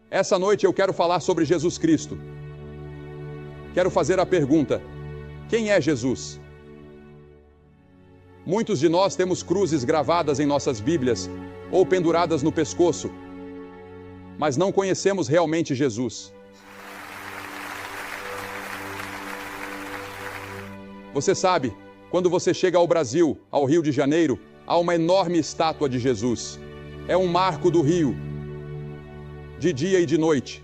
Essa noite eu quero falar sobre Jesus Cristo. Quero fazer a pergunta: quem é Jesus? Muitos de nós temos cruzes gravadas em nossas Bíblias ou penduradas no pescoço, mas não conhecemos realmente Jesus. Você sabe, quando você chega ao Brasil, ao Rio de Janeiro, há uma enorme estátua de Jesus. É um marco do Rio, de dia e de noite.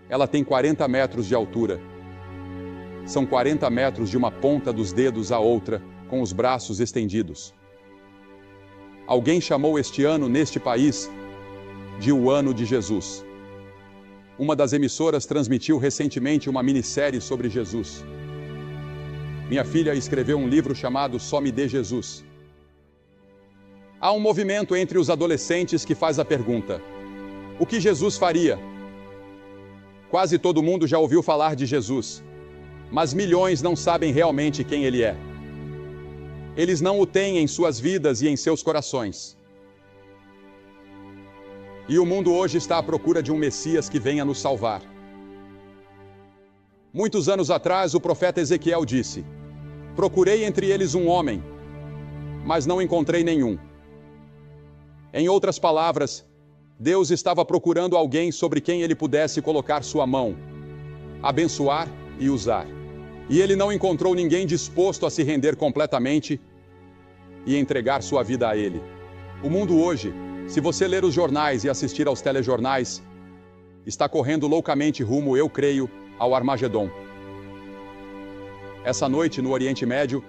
Ela tem 40 metros de altura. São 40 metros de uma ponta dos dedos à outra, com os braços estendidos. Alguém chamou este ano, neste país, de o Ano de Jesus. Uma das emissoras transmitiu recentemente uma minissérie sobre Jesus. Minha filha escreveu um livro chamado Só Me Dê Jesus. Há um movimento entre os adolescentes que faz a pergunta: o que Jesus faria? Quase todo mundo já ouviu falar de Jesus, mas milhões não sabem realmente quem ele é. Eles não o têm em suas vidas e em seus corações. E o mundo hoje está à procura de um Messias que venha nos salvar. Muitos anos atrás, o profeta Ezequiel disse: procurei entre eles um homem, mas não encontrei nenhum. Em outras palavras, Deus estava procurando alguém sobre quem ele pudesse colocar sua mão, abençoar e usar. E ele não encontrou ninguém disposto a se render completamente e entregar sua vida a ele. O mundo hoje, se você ler os jornais e assistir aos telejornais, está correndo loucamente rumo, eu creio, ao Armagedon. Essa noite, no Oriente Médio,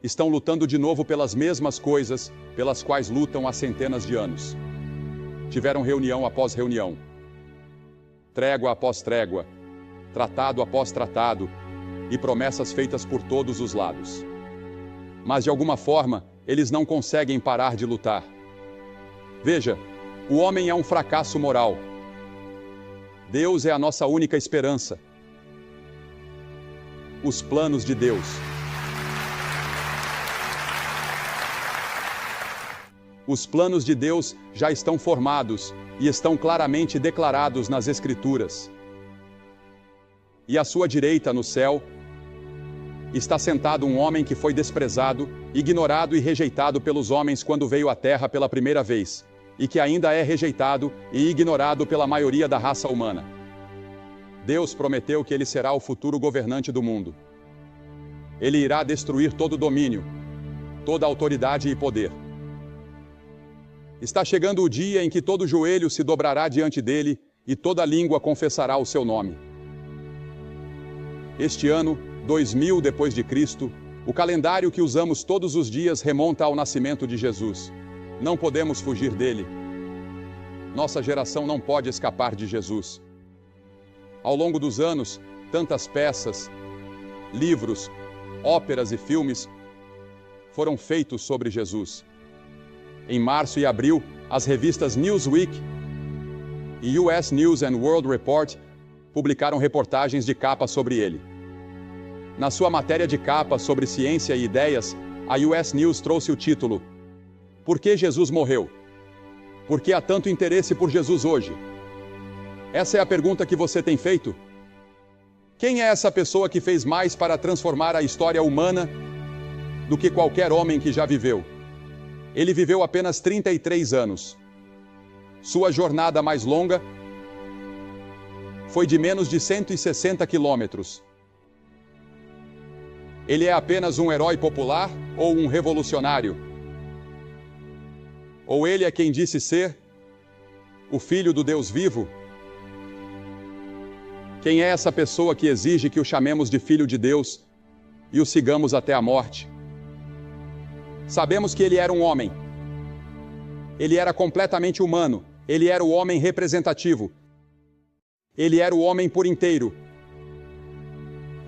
estão lutando de novo pelas mesmas coisas pelas quais lutam há centenas de anos. Tiveram reunião após reunião, trégua após trégua, tratado após tratado e promessas feitas por todos os lados. Mas de alguma forma, eles não conseguem parar de lutar. Veja, o homem é um fracasso moral. Deus é a nossa única esperança. Os planos de Deus. Os planos de Deus já estão formados e estão claramente declarados nas Escrituras. E à sua direita, no céu, está sentado um homem que foi desprezado, ignorado e rejeitado pelos homens quando veio à Terra pela primeira vez, e que ainda é rejeitado e ignorado pela maioria da raça humana. Deus prometeu que ele será o futuro governante do mundo. Ele irá destruir todo domínio, toda autoridade e poder. Está chegando o dia em que todo joelho se dobrará diante dele e toda língua confessará o seu nome. Este ano, 2000 depois de Cristo, o calendário que usamos todos os dias remonta ao nascimento de Jesus. Não podemos fugir dele. Nossa geração não pode escapar de Jesus. Ao longo dos anos, tantas peças, livros, óperas e filmes foram feitos sobre Jesus. Em março e abril, as revistas Newsweek e US News and World Report publicaram reportagens de capa sobre ele. Na sua matéria de capa sobre ciência e ideias, a US News trouxe o título: Por que Jesus morreu? Por que há tanto interesse por Jesus hoje? Essa é a pergunta que você tem feito? Quem é essa pessoa que fez mais para transformar a história humana do que qualquer homem que já viveu? Ele viveu apenas 33 anos. Sua jornada mais longa foi de menos de 160 quilômetros. Ele é apenas um herói popular ou um revolucionário? Ou ele é quem disse ser o Filho do Deus vivo? Quem é essa pessoa que exige que o chamemos de Filho de Deus e o sigamos até a morte? Sabemos que ele era um homem. Ele era completamente humano. Ele era o homem representativo. Ele era o homem por inteiro.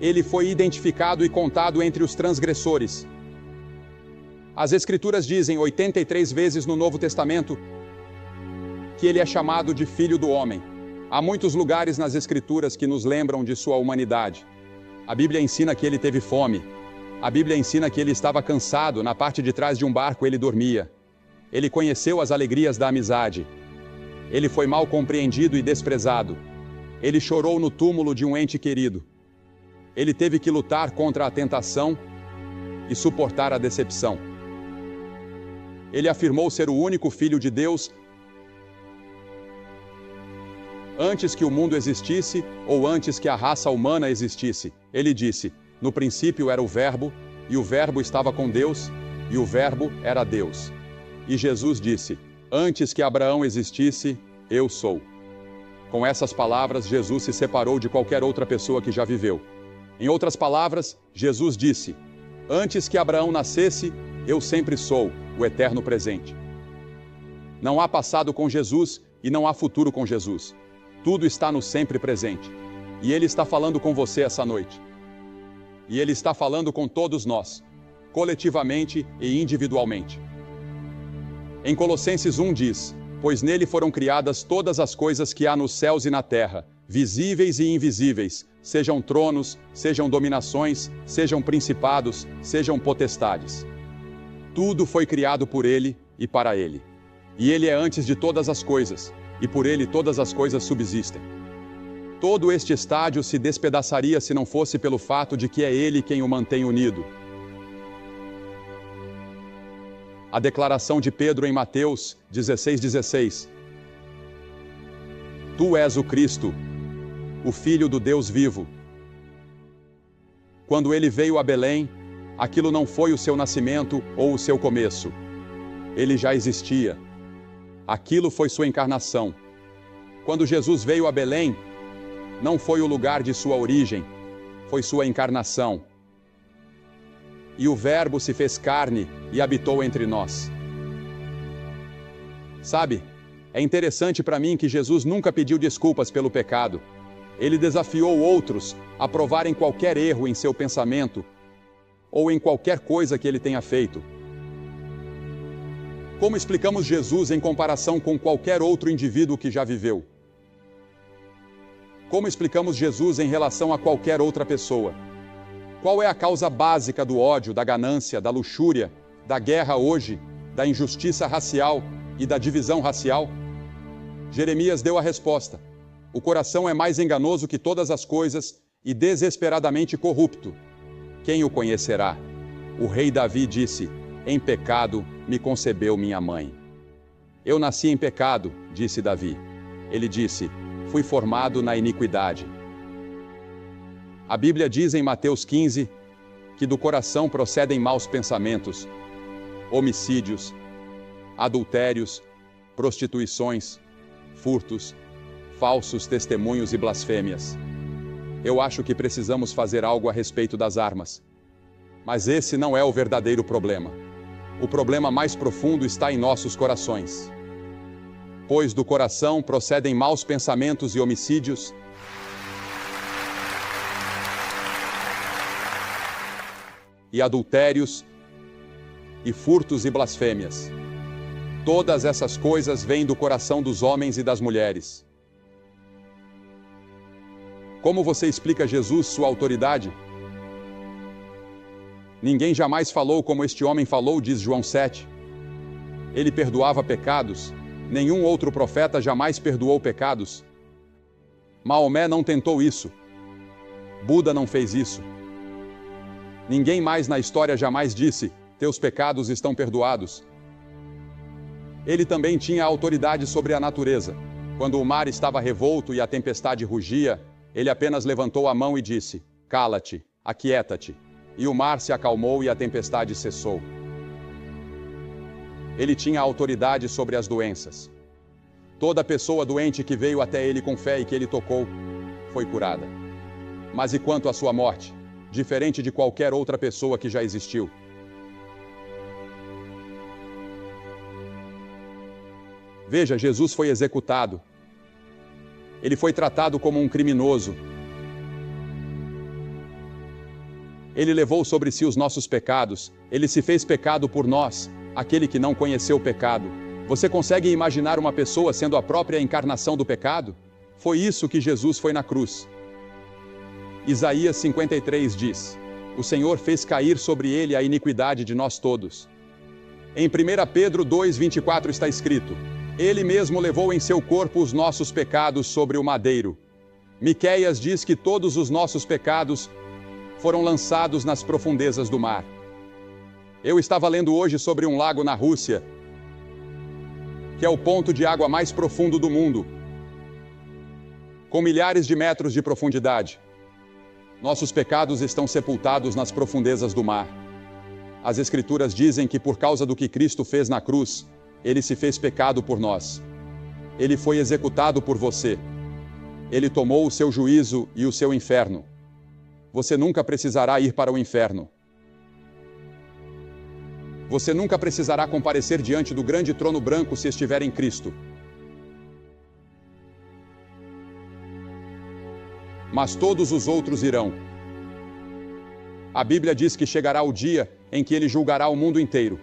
Ele foi identificado e contado entre os transgressores. As Escrituras dizem 83 vezes no Novo Testamento que ele é chamado de Filho do Homem. Há muitos lugares nas Escrituras que nos lembram de sua humanidade. A Bíblia ensina que ele teve fome. A Bíblia ensina que ele estava cansado, na parte de trás de um barco ele dormia. Ele conheceu as alegrias da amizade. Ele foi mal compreendido e desprezado. Ele chorou no túmulo de um ente querido. Ele teve que lutar contra a tentação e suportar a decepção. Ele afirmou ser o único Filho de Deus antes que o mundo existisse ou antes que a raça humana existisse. Ele disse: no princípio era o Verbo, e o Verbo estava com Deus, e o Verbo era Deus. E Jesus disse: antes que Abraão existisse, eu sou. Com essas palavras, Jesus se separou de qualquer outra pessoa que já viveu. Em outras palavras, Jesus disse: antes que Abraão nascesse, eu sempre sou o eterno presente. Não há passado com Jesus e não há futuro com Jesus. Tudo está no sempre presente. E Ele está falando com você essa noite. E Ele está falando com todos nós, coletivamente e individualmente. Em Colossenses 1 diz: pois nele foram criadas todas as coisas que há nos céus e na terra, visíveis e invisíveis, sejam tronos, sejam dominações, sejam principados, sejam potestades. Tudo foi criado por Ele e para Ele. E Ele é antes de todas as coisas, e por Ele todas as coisas subsistem. Todo este estádio se despedaçaria se não fosse pelo fato de que é Ele quem o mantém unido. A declaração de Pedro em Mateus 16:16. Tu és o Cristo, o Filho do Deus vivo. Quando Ele veio a Belém, aquilo não foi o seu nascimento ou o seu começo. Ele já existia. Aquilo foi sua encarnação. Quando Jesus veio a Belém, não foi o lugar de sua origem, foi sua encarnação. E o Verbo se fez carne e habitou entre nós. Sabe, é interessante para mim que Jesus nunca pediu desculpas pelo pecado. Ele desafiou outros a provarem qualquer erro em seu pensamento ou em qualquer coisa que ele tenha feito. Como explicamos Jesus em comparação com qualquer outro indivíduo que já viveu? Como explicamos Jesus em relação a qualquer outra pessoa? Qual é a causa básica do ódio, da ganância, da luxúria, da guerra hoje, da injustiça racial e da divisão racial? Jeremias deu a resposta: o coração é mais enganoso que todas as coisas e desesperadamente corrupto. Quem o conhecerá? O rei Davi disse: em pecado me concebeu minha mãe. Eu nasci em pecado, disse Davi. Ele disse: fui formado na iniquidade. A Bíblia diz em Mateus 15 que do coração procedem maus pensamentos, homicídios, adultérios, prostituições, furtos, falsos testemunhos e blasfêmias. Eu acho que precisamos fazer algo a respeito das armas. Mas esse não é o verdadeiro problema. O problema mais profundo está em nossos corações. Pois do coração procedem maus pensamentos e homicídios, e adultérios, e furtos e blasfêmias. Todas essas coisas vêm do coração dos homens e das mulheres. Como você explica Jesus, sua autoridade? Ninguém jamais falou como este homem falou, diz João 7. Ele perdoava pecados. Nenhum outro profeta jamais perdoou pecados. Maomé não tentou isso. Buda não fez isso. Ninguém mais na história jamais disse: teus pecados estão perdoados. Ele também tinha autoridade sobre a natureza. Quando o mar estava revolto e a tempestade rugia, ele apenas levantou a mão e disse: cala-te, aquieta-te. E o mar se acalmou e a tempestade cessou. Ele tinha autoridade sobre as doenças. Toda pessoa doente que veio até ele com fé e que ele tocou, foi curada. Mas e quanto à sua morte? Diferente de qualquer outra pessoa que já existiu. Veja, Jesus foi executado. Ele foi tratado como um criminoso. Ele levou sobre si os nossos pecados. Ele se fez pecado por nós, aquele que não conheceu o pecado. Você consegue imaginar uma pessoa sendo a própria encarnação do pecado? Foi isso que Jesus foi na cruz. Isaías 53 diz: o Senhor fez cair sobre ele a iniquidade de nós todos. Em 1 Pedro 2:24 está escrito: Ele mesmo levou em seu corpo os nossos pecados sobre o madeiro. Miqueias diz que todos os nossos pecados foram lançados nas profundezas do mar. Eu estava lendo hoje sobre um lago na Rússia, que é o ponto de água mais profundo do mundo, com milhares de metros de profundidade. Nossos pecados estão sepultados nas profundezas do mar. As Escrituras dizem que por causa do que Cristo fez na cruz, Ele se fez pecado por nós. Ele foi executado por você. Ele tomou o seu juízo e o seu inferno. Você nunca precisará ir para o inferno. Você nunca precisará comparecer diante do grande trono branco se estiver em Cristo. Mas todos os outros irão. A Bíblia diz que chegará o dia em que Ele julgará o mundo inteiro.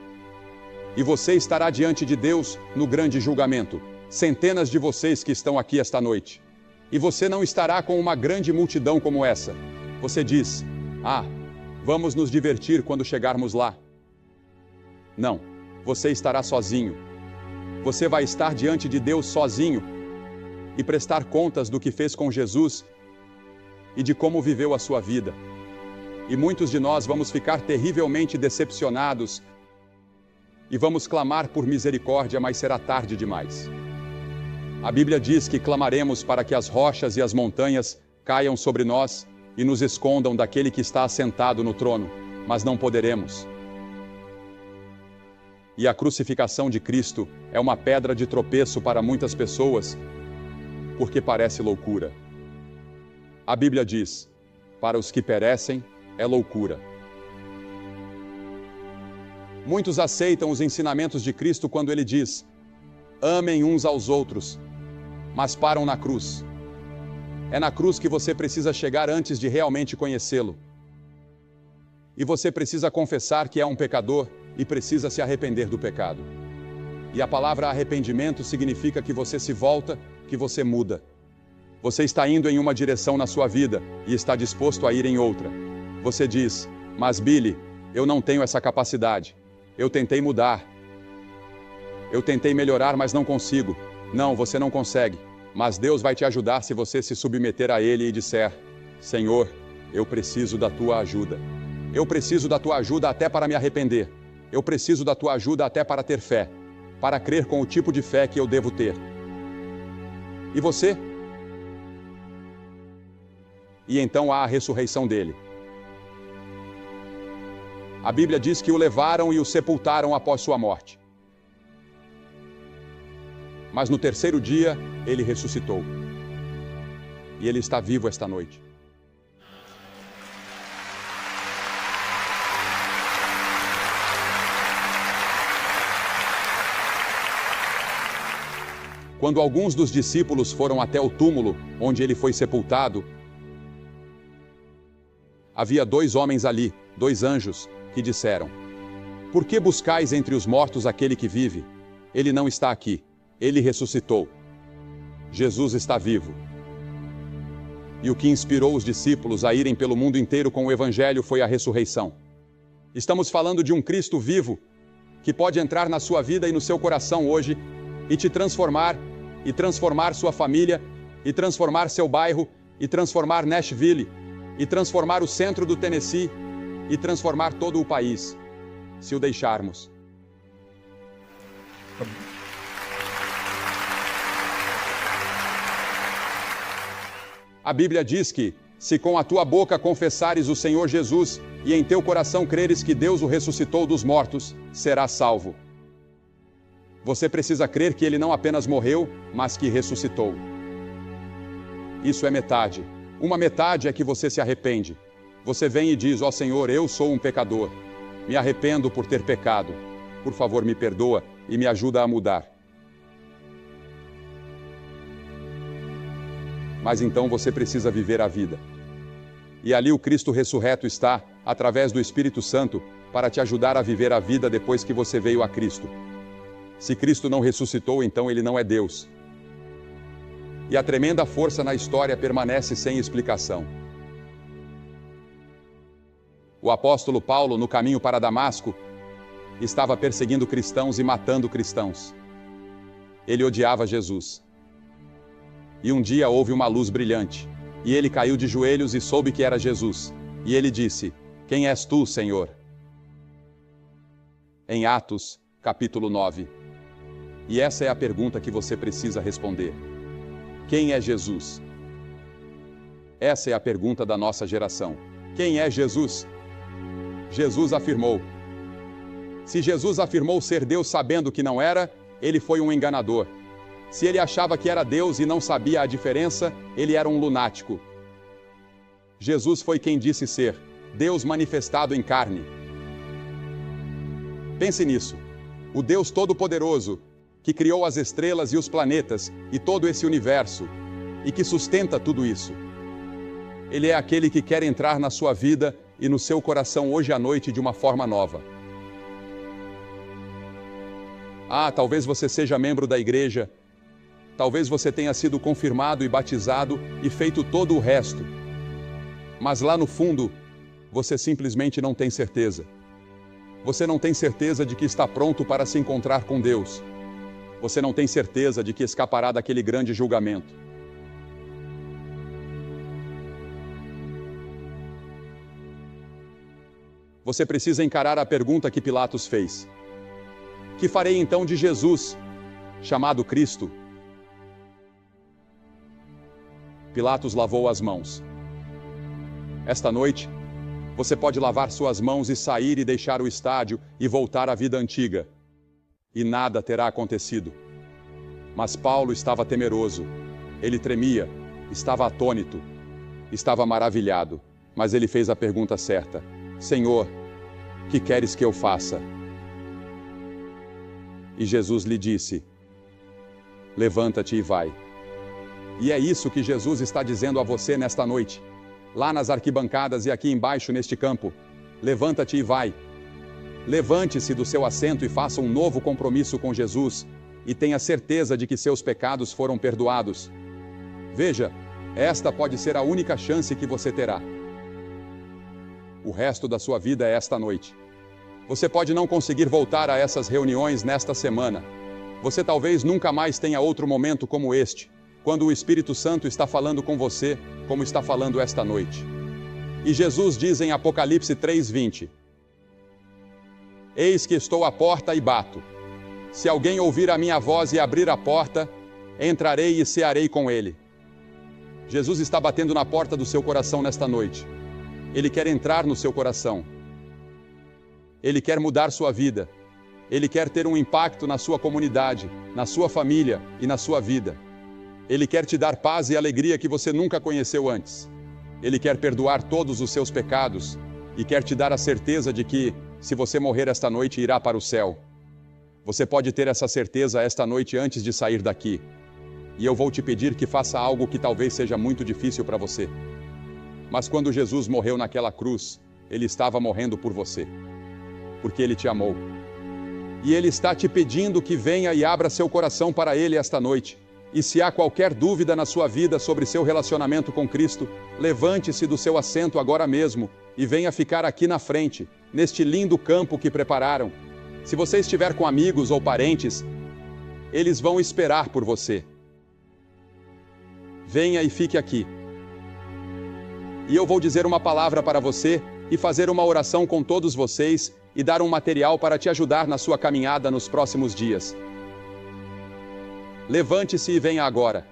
E você estará diante de Deus no grande julgamento. Centenas de vocês que estão aqui esta noite. E você não estará com uma grande multidão como essa. Você diz: vamos nos divertir quando chegarmos lá. Não, você estará sozinho. Você vai estar diante de Deus sozinho e prestar contas do que fez com Jesus e de como viveu a sua vida. E muitos de nós vamos ficar terrivelmente decepcionados e vamos clamar por misericórdia, mas será tarde demais. A Bíblia diz que clamaremos para que as rochas e as montanhas caiam sobre nós e nos escondam daquele que está assentado no trono, mas não poderemos. E a crucificação de Cristo é uma pedra de tropeço para muitas pessoas, porque parece loucura. A Bíblia diz: para os que perecem, é loucura. Muitos aceitam os ensinamentos de Cristo quando Ele diz: amem uns aos outros, mas param na cruz. É na cruz que você precisa chegar antes de realmente conhecê-lo. E você precisa confessar que é um pecador e precisa se arrepender do pecado. E a palavra arrependimento significa que você se volta, que você muda. Você está indo em uma direção na sua vida e está disposto a ir em outra. Você diz: mas Billy, eu não tenho essa capacidade. Eu tentei mudar. Eu tentei melhorar, mas não consigo. Não, você não consegue. Mas Deus vai te ajudar se você se submeter a Ele e disser: Senhor, eu preciso da Tua ajuda. Eu preciso da Tua ajuda até para me arrepender. Eu preciso da Tua ajuda até para ter fé, para crer com o tipo de fé que eu devo ter. E você? E então há a ressurreição dele. A Bíblia diz que o levaram e o sepultaram após sua morte. Mas no terceiro dia, ele ressuscitou. E ele está vivo esta noite. Quando alguns dos discípulos foram até o túmulo onde ele foi sepultado, havia 2 homens ali, 2 anjos, que disseram: por que buscais entre os mortos aquele que vive? Ele não está aqui. Ele ressuscitou. Jesus está vivo. E o que inspirou os discípulos a irem pelo mundo inteiro com o Evangelho foi a ressurreição. Estamos falando de um Cristo vivo, que pode entrar na sua vida e no seu coração hoje, e te transformar, e transformar sua família, e transformar seu bairro, e transformar Nashville, e transformar o centro do Tennessee, e transformar todo o país, se o deixarmos. A Bíblia diz que, se com a tua boca confessares o Senhor Jesus e em teu coração creres que Deus o ressuscitou dos mortos, serás salvo. Você precisa crer que ele não apenas morreu, mas que ressuscitou. Isso é metade. Uma metade é que você se arrepende. Você vem e diz: ó Senhor, eu sou um pecador. Me arrependo por ter pecado. Por favor, me perdoa e me ajuda a mudar. Mas então você precisa viver a vida. E ali o Cristo ressurreto está, através do Espírito Santo, para te ajudar a viver a vida depois que você veio a Cristo. Se Cristo não ressuscitou, então ele não é Deus. E a tremenda força na história permanece sem explicação. O apóstolo Paulo, no caminho para Damasco, estava perseguindo cristãos e matando cristãos. Ele odiava Jesus. E um dia houve uma luz brilhante, e ele caiu de joelhos e soube que era Jesus. E ele disse: Quem és tu, Senhor? Em Atos, capítulo 9. E essa é a pergunta que você precisa responder. Quem é Jesus? Essa é a pergunta da nossa geração. Quem é Jesus? Jesus afirmou. Se Jesus afirmou ser Deus sabendo que não era, ele foi um enganador. Se ele achava que era Deus e não sabia a diferença, ele era um lunático. Jesus foi quem disse ser Deus manifestado em carne. Pense nisso. O Deus Todo-Poderoso, que criou as estrelas e os planetas e todo esse universo, e que sustenta tudo isso. Ele é aquele que quer entrar na sua vida e no seu coração hoje à noite de uma forma nova. Talvez você seja membro da igreja, talvez você tenha sido confirmado e batizado e feito todo o resto. Mas lá no fundo, você simplesmente não tem certeza. Você não tem certeza de que está pronto para se encontrar com Deus. Você não tem certeza de que escapará daquele grande julgamento. Você precisa encarar a pergunta que Pilatos fez. Que farei então de Jesus, chamado Cristo? Pilatos lavou as mãos. Esta noite, você pode lavar suas mãos e sair e deixar o estádio e voltar à vida antiga. E nada terá acontecido. Mas Paulo estava temeroso. Ele tremia, estava atônito, estava maravilhado. Mas ele fez a pergunta certa. Senhor, que queres que eu faça? E Jesus lhe disse: levanta-te e vai. E é isso que Jesus está dizendo a você nesta noite. Lá nas arquibancadas e aqui embaixo neste campo. Levanta-te e vai. Levante-se do seu assento e faça um novo compromisso com Jesus. E tenha certeza de que seus pecados foram perdoados. Veja, esta pode ser a única chance que você terá. O resto da sua vida é esta noite. Você pode não conseguir voltar a essas reuniões nesta semana. Você talvez nunca mais tenha outro momento como este, quando o Espírito Santo está falando com você, como está falando esta noite. E Jesus diz em Apocalipse 3:20: Eis que estou à porta e bato. Se alguém ouvir a minha voz e abrir a porta, entrarei e cearei com ele. Jesus está batendo na porta do seu coração nesta noite. Ele quer entrar no seu coração. Ele quer mudar sua vida. Ele quer ter um impacto na sua comunidade, na sua família e na sua vida. Ele quer te dar paz e alegria que você nunca conheceu antes. Ele quer perdoar todos os seus pecados e quer te dar a certeza de que, se você morrer esta noite, irá para o céu. Você pode ter essa certeza esta noite antes de sair daqui. E eu vou te pedir que faça algo que talvez seja muito difícil para você. Mas quando Jesus morreu naquela cruz, Ele estava morrendo por você. Porque Ele te amou. E Ele está te pedindo que venha e abra seu coração para Ele esta noite. E se há qualquer dúvida na sua vida sobre seu relacionamento com Cristo, levante-se do seu assento agora mesmo e venha ficar aqui na frente, neste lindo campo que prepararam. Se você estiver com amigos ou parentes, eles vão esperar por você. Venha e fique aqui. E eu vou dizer uma palavra para você e fazer uma oração com todos vocês e dar um material para te ajudar na sua caminhada nos próximos dias. Levante-se e venha agora.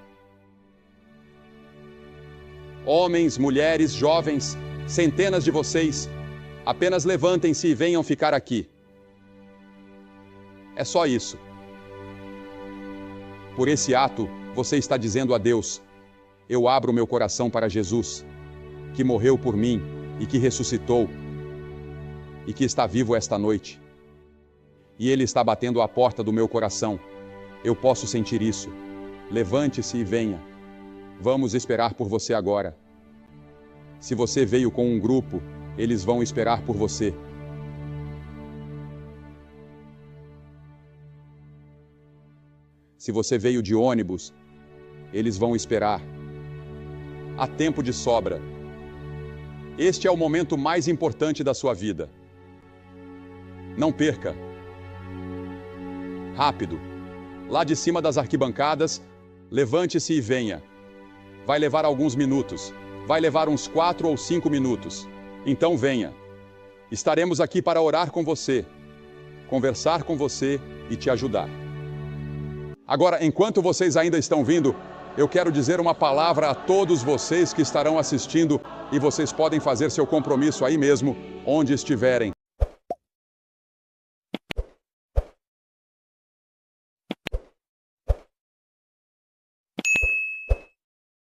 Homens, mulheres, jovens, centenas de vocês, apenas levantem-se e venham ficar aqui. É só isso. Por esse ato, você está dizendo a Deus: eu abro meu coração para Jesus, que morreu por mim e que ressuscitou e que está vivo esta noite. E Ele está batendo à porta do meu coração. Eu posso sentir isso. Levante-se e venha. Vamos esperar por você agora. Se você veio com um grupo, eles vão esperar por você. Se você veio de ônibus, eles vão esperar. Há tempo de sobra. Este é o momento mais importante da sua vida. Não perca. Rápido. lá de cima das arquibancadas, levante-se e venha. Vai levar alguns minutos, vai levar uns 4 ou 5 minutos. Então venha. Estaremos aqui para orar com você, conversar com você e te ajudar. Agora, enquanto vocês ainda estão vindo, eu quero dizer uma palavra a todos vocês que estarão assistindo e vocês podem fazer seu compromisso aí mesmo, onde estiverem.